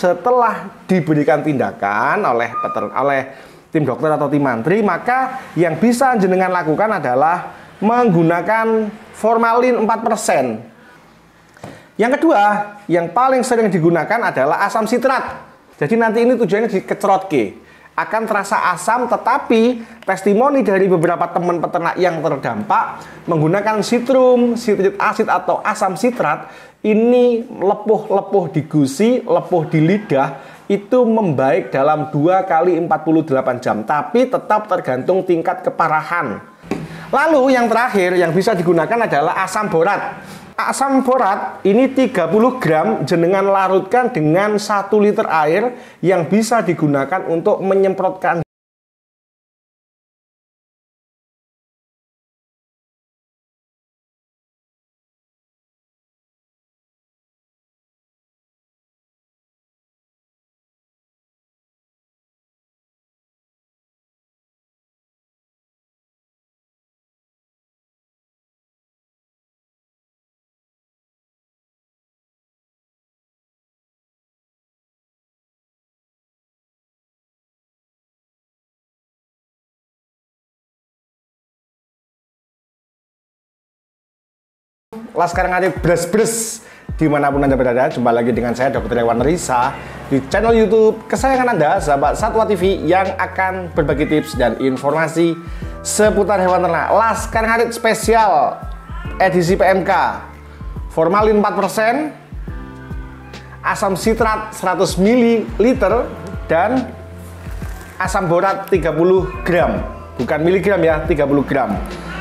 setelah diberikan tindakan oleh tim dokter atau tim mantri, maka yang bisa jenengan lakukan adalah menggunakan formalin 4%. Yang kedua, yang paling sering digunakan adalah asam sitrat. Jadi nanti ini tujuannya dikecrotke. Akan terasa asam, tetapi testimoni dari beberapa teman peternak yang terdampak menggunakan citrum, citric acid atau asam sitrat, ini lepuh di gusi, lepuh di lidah, itu membaik dalam 2 kali 48 jam, tapi tetap tergantung tingkat keparahan. Lalu yang terakhir yang bisa digunakan adalah asam borat. Asam borat ini 30 gram jenengan larutkan dengan 1 liter air yang bisa digunakan untuk menyemprotkan. Laskar Ngarit Bres-Bres dimanapun Anda berada, jumpa lagi dengan saya Dr. Rewan Risa di channel YouTube kesayangan Anda, sahabat Satwa TV, yang akan berbagi tips dan informasi seputar hewan ternak. Laskar Ngarit spesial edisi PMK, formalin 4%, asam sitrat 100 ml, dan asam borat 30 gram, bukan miligram ya, 30 gram.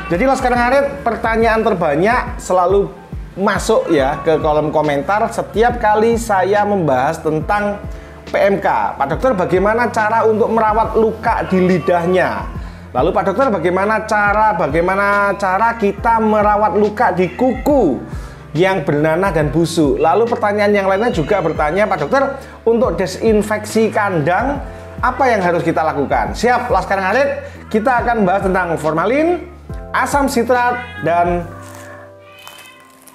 Jadi Laskar Ngarit, pertanyaan terbanyak selalu masuk ya ke kolom komentar setiap kali saya membahas tentang PMK. Pak Dokter, bagaimana cara untuk merawat luka di lidahnya? Lalu Pak Dokter, bagaimana cara kita merawat luka di kuku yang bernanah dan busuk? Lalu pertanyaan yang lainnya juga bertanya, Pak Dokter, untuk desinfeksi kandang apa yang harus kita lakukan? Siap Laskar Ngarit, kita akan bahas tentang formalin, asam sitrat, dan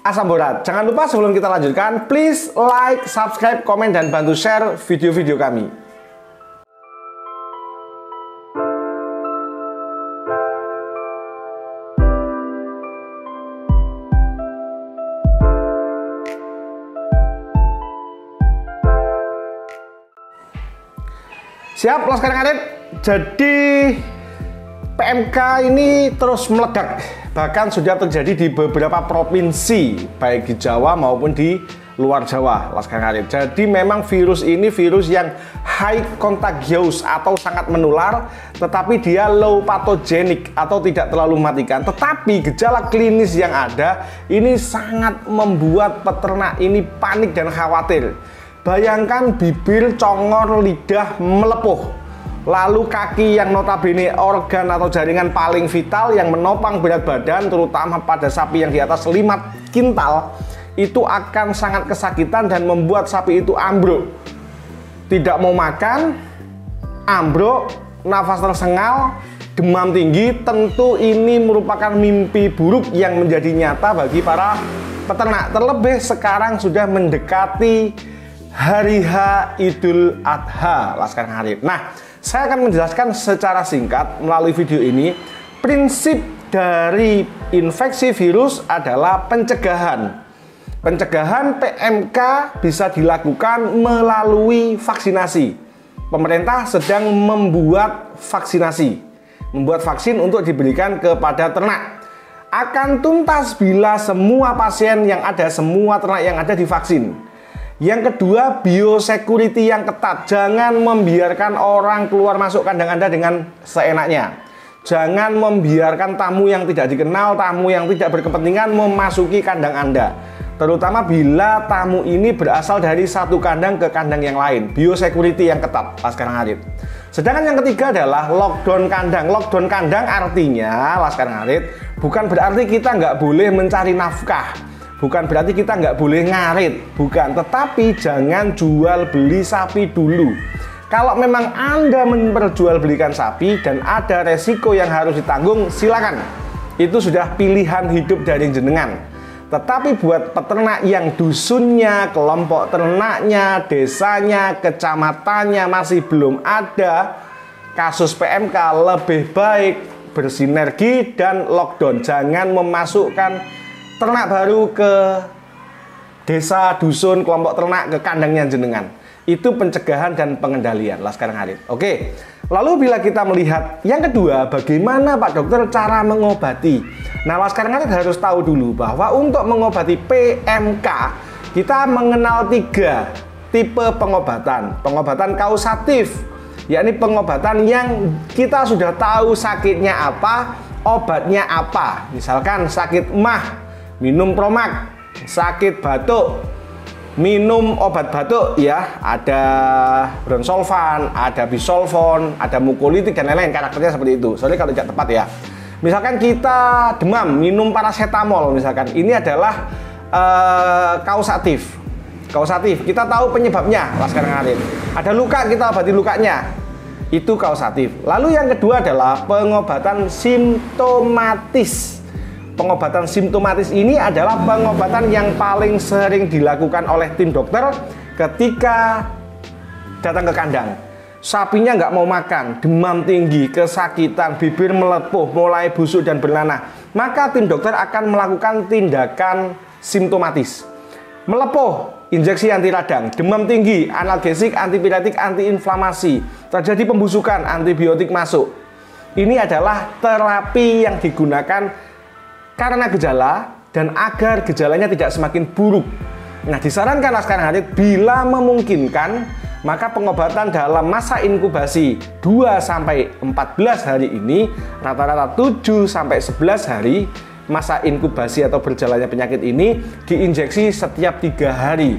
asam borat. Jangan lupa sebelum kita lanjutkan, please like, subscribe, komen, dan bantu share video-video kami. Siap Laskar Ngarit, jadi PMK ini terus meledak, bahkan sudah terjadi di beberapa provinsi, baik di Jawa maupun di luar Jawa, Laskar Ngarit. Jadi memang virus ini virus yang high contagious atau sangat menular, tetapi dia low pathogenic atau tidak terlalu mematikan. Tetapi gejala klinis yang ada ini sangat membuat peternak ini panik dan khawatir. Bayangkan bibir, congor, lidah melepuh. Lalu kaki yang notabene organ atau jaringan paling vital yang menopang berat badan, terutama pada sapi yang di atas 5 kintal, itu akan sangat kesakitan dan membuat sapi itu ambruk. Tidak mau makan, ambruk, nafas tersengal, demam tinggi. Tentu ini merupakan mimpi buruk yang menjadi nyata bagi para peternak. Terlebih sekarang sudah mendekati Hari H Idul Adha, Laskar Ngarit. Nah, saya akan menjelaskan secara singkat melalui video ini. Prinsip dari infeksi virus adalah pencegahan. Pencegahan PMK bisa dilakukan melalui vaksinasi. Pemerintah sedang membuat vaksinasi, membuat vaksin untuk diberikan kepada ternak. Akan tuntas bila semua pasien yang ada, semua ternak yang ada divaksin. Yang kedua, biosecurity yang ketat. Jangan membiarkan orang keluar masuk kandang Anda dengan seenaknya. Jangan membiarkan tamu yang tidak dikenal, tamu yang tidak berkepentingan memasuki kandang Anda. Terutama bila tamu ini berasal dari satu kandang ke kandang yang lain. Biosecurity yang ketat, Laskar Ngarit. Sedangkan yang ketiga adalah lockdown kandang. Lockdown kandang artinya, Laskar Ngarit, bukan berarti kita nggak boleh mencari nafkah. Bukan berarti kita nggak boleh ngarit, bukan. Tetapi jangan jual beli sapi dulu. Kalau memang Anda memperjualbelikan sapi dan ada resiko yang harus ditanggung, silakan. Itu sudah pilihan hidup dari jenengan. Tetapi buat peternak yang dusunnya, kelompok ternaknya, desanya, kecamatannya masih belum ada kasus PMK, lebih baik bersinergi dan lockdown. Jangan memasukkan ternak baru ke desa, dusun, kelompok ternak, ke kandangnya jenengan. Itu pencegahan dan pengendalian Laskar Ngarit. Oke. Lalu bila kita melihat yang kedua, bagaimana Pak Dokter cara mengobati? Nah, Laskar Ngarit harus tahu dulu bahwa untuk mengobati PMK kita mengenal 3 tipe pengobatan. Pengobatan kausatif, yakni pengobatan yang kita sudah tahu sakitnya apa, obatnya apa. Misalkan sakit emah, minum Promak. Sakit batuk, minum obat batuk ya, ada bronsolvan, ada bisolvon, ada mukolytik dan lain-lain, karakternya seperti itu. Sorry kalau tidak tepat ya. Misalkan kita demam, minum paracetamol misalkan. Ini adalah kausatif. Kausatif, kita tahu penyebabnya, Laskar Ngarit. Ada luka, kita obati lukanya. Itu kausatif. Lalu yang kedua adalah pengobatan simptomatis. Pengobatan simptomatis ini adalah pengobatan yang paling sering dilakukan oleh tim dokter ketika datang ke kandang. Sapinya nggak mau makan, demam tinggi, kesakitan, bibir melepuh, mulai busuk dan bernanah. Maka tim dokter akan melakukan tindakan simptomatis. Melepuh, injeksi anti radang, demam tinggi, analgesik, antipiretik, antiinflamasi, terjadi pembusukan, antibiotik masuk. Ini adalah terapi yang digunakan karena gejala dan agar gejalanya tidak semakin buruk. Nah, disarankan Laskar Ngarit bila memungkinkan, maka pengobatan dalam masa inkubasi 2-14 hari ini, rata-rata 7-11 hari masa inkubasi atau berjalannya penyakit ini, diinjeksi setiap 3 hari.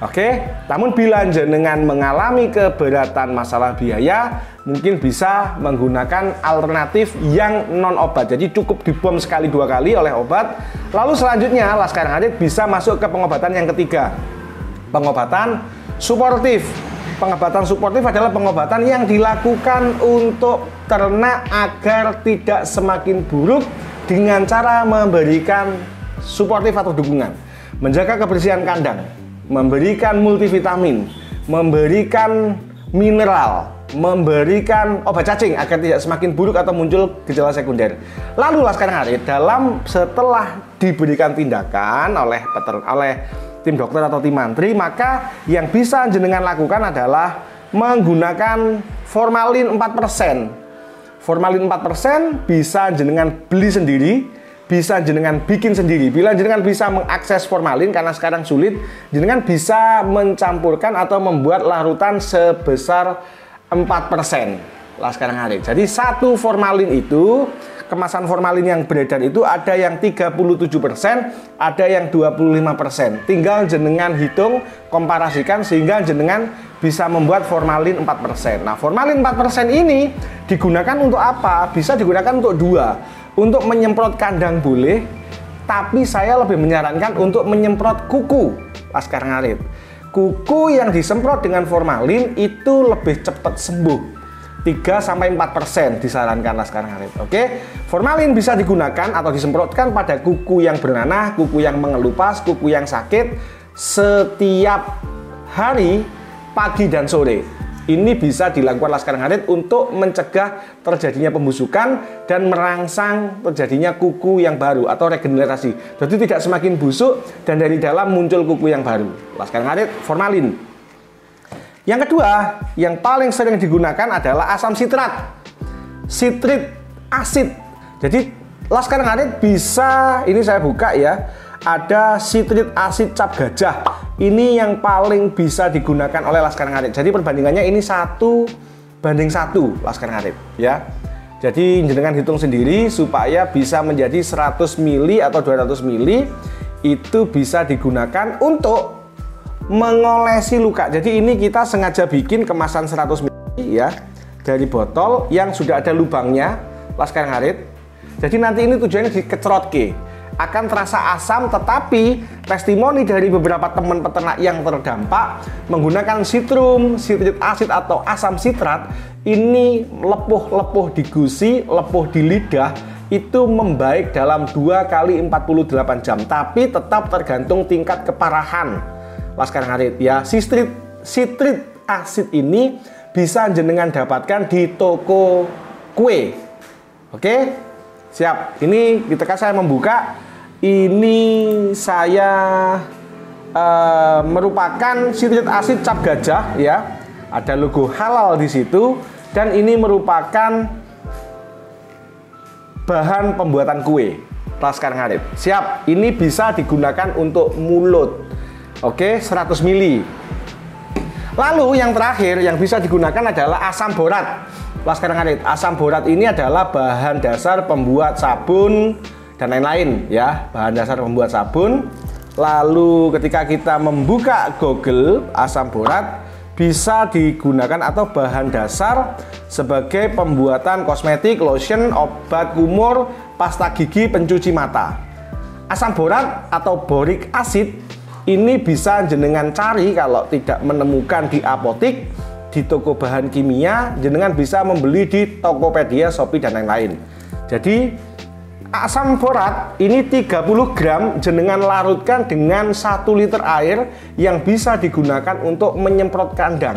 Oke, namun bila jenengan mengalami keberatan masalah biaya, mungkin bisa menggunakan alternatif yang non obat. Jadi cukup dibom sekali 2 kali oleh obat. Lalu selanjutnya Laskar Ngarit bisa masuk ke pengobatan yang ketiga, pengobatan suportif. Pengobatan suportif adalah pengobatan yang dilakukan untuk ternak agar tidak semakin buruk dengan cara memberikan suportif atau dukungan, menjaga kebersihan kandang, memberikan multivitamin, memberikan mineral, memberikan obat cacing agar tidak semakin buruk atau muncul gejala sekunder. Lalu Laskar Ngarit setelah diberikan tindakan oleh tim dokter atau tim mantri, maka yang bisa jenengan lakukan adalah menggunakan formalin 4%. Formalin 4% bisa jenengan beli sendiri, bisa jenengan bikin sendiri. Bila jenengan bisa mengakses formalin, karena sekarang sulit, jenengan bisa mencampurkan atau membuat larutan sebesar 4% Laskar Ngarit. Jadi satu formalin itu, kemasan formalin yang beredar itu ada yang 37%, ada yang 25%. Tinggal jenengan hitung, komparasikan sehingga jenengan bisa membuat formalin 4%. Nah, formalin 4% ini digunakan untuk apa? Bisa digunakan untuk 2. Untuk menyemprot kandang boleh, tapi saya lebih menyarankan untuk menyemprot kuku Laskar Ngarit. Kuku yang disemprot dengan formalin itu lebih cepat sembuh. 3-4% disarankan Laskar Ngarit. Oke, formalin bisa digunakan atau disemprotkan pada kuku yang bernanah, kuku yang mengelupas, kuku yang sakit setiap hari pagi dan sore. Ini bisa dilakukan Laskar Ngarit untuk mencegah terjadinya pembusukan dan merangsang terjadinya kuku yang baru atau regenerasi. Jadi tidak semakin busuk dan dari dalam muncul kuku yang baru. Laskar Ngarit formalin. Yang kedua, yang paling sering digunakan adalah asam sitrat, sitrik asid. Jadi Laskar Ngarit bisa, ini saya buka ya, ada sitrik asid cap gajah. Ini yang paling bisa digunakan oleh Laskar Ngarit. Jadi perbandingannya ini 1:1 Laskar Ngarit ya. Jadi jenengan hitung sendiri supaya bisa menjadi 100 mili atau 200 mili itu bisa digunakan untuk mengolesi luka. Jadi ini kita sengaja bikin kemasan 100 mili ya, dari botol yang sudah ada lubangnya Laskar Ngarit. Jadi nanti ini tujuannya dikecerotke. Akan terasa asam, tetapi testimoni dari beberapa teman peternak yang terdampak menggunakan sitrum, sitrik asid atau asam sitrat, ini lepuh-lepuh di gusi, lepuh di lidah, itu membaik dalam 2 kali 48 jam, tapi tetap tergantung tingkat keparahan Laskar Ngarit ya. Sitrik asid ini bisa jenengan dapatkan di toko kue. Oke, siap. Ini ketika saya membuka, ini saya merupakan sitrit asid cap gajah ya. Ada logo halal di situ, dan ini merupakan bahan pembuatan kue Laskar Ngarit. Siap. Ini bisa digunakan untuk mulut. Oke, 100 ml. Lalu yang terakhir yang bisa digunakan adalah asam borat Laskar Ngarit. Asam borat ini adalah bahan dasar pembuat sabun dan lain-lain ya, bahan dasar pembuat sabun. Lalu ketika kita membuka Google, asam borat bisa digunakan atau bahan dasar sebagai pembuatan kosmetik, lotion, obat kumur, pasta gigi, pencuci mata. Asam borat atau boric acid ini bisa jenengan cari kalau tidak menemukan di apotik, di toko bahan kimia, jenengan bisa membeli di Tokopedia, Shopee, dan lain-lain. Jadi asam borat ini 30 gram jenengan larutkan dengan 1 liter air yang bisa digunakan untuk menyemprot kandang.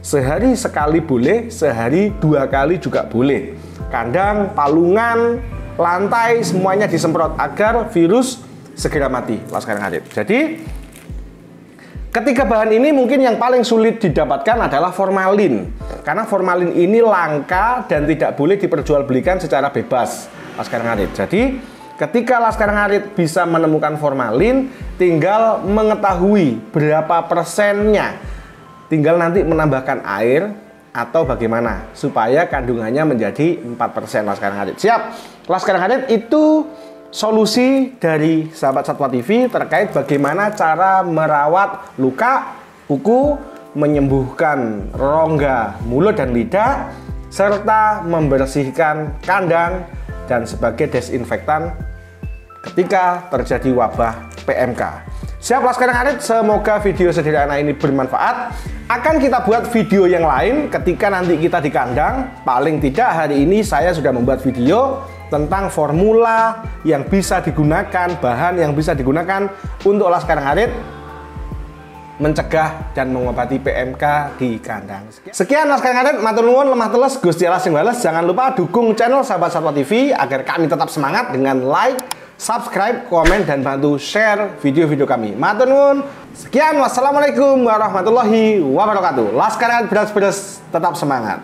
Sehari sekali boleh, sehari 2 kali juga boleh. Kandang, palungan, lantai, semuanya disemprot agar virus segera mati Laskar Ngarit. Jadi ketiga bahan ini mungkin yang paling sulit didapatkan adalah formalin. Karena formalin ini langka dan tidak boleh diperjualbelikan secara bebas Laskar Ngarit. Jadi ketika Laskar Ngarit bisa menemukan formalin, tinggal mengetahui berapa persennya. Tinggal nanti menambahkan air atau bagaimana supaya kandungannya menjadi 4% Laskar Ngarit. Siap. Laskar Ngarit itu solusi dari sahabat Satwa TV terkait bagaimana cara merawat luka, kuku, menyembuhkan rongga mulut dan lidah, serta membersihkan kandang dan sebagai desinfektan ketika terjadi wabah PMK. Siap Laskar Ngarit, semoga video sederhana ini bermanfaat. Akan kita buat video yang lain ketika nanti kita di kandang. Paling tidak hari ini saya sudah membuat video tentang formula yang bisa digunakan, bahan yang bisa digunakan untuk Laskar Ngarit mencegah dan mengobati PMK di kandang. Sekian Laskar Ngarit, matur nuwun, lemah teles, Gusti Allah sing bales. Jangan lupa dukung channel Sahabat Satwa TV agar kami tetap semangat dengan like, subscribe, komen, dan bantu share video-video kami. Matur nuwun. Sekian, wassalamualaikum warahmatullahi wabarakatuh. Laskar Ngarit beres-beres, tetap semangat.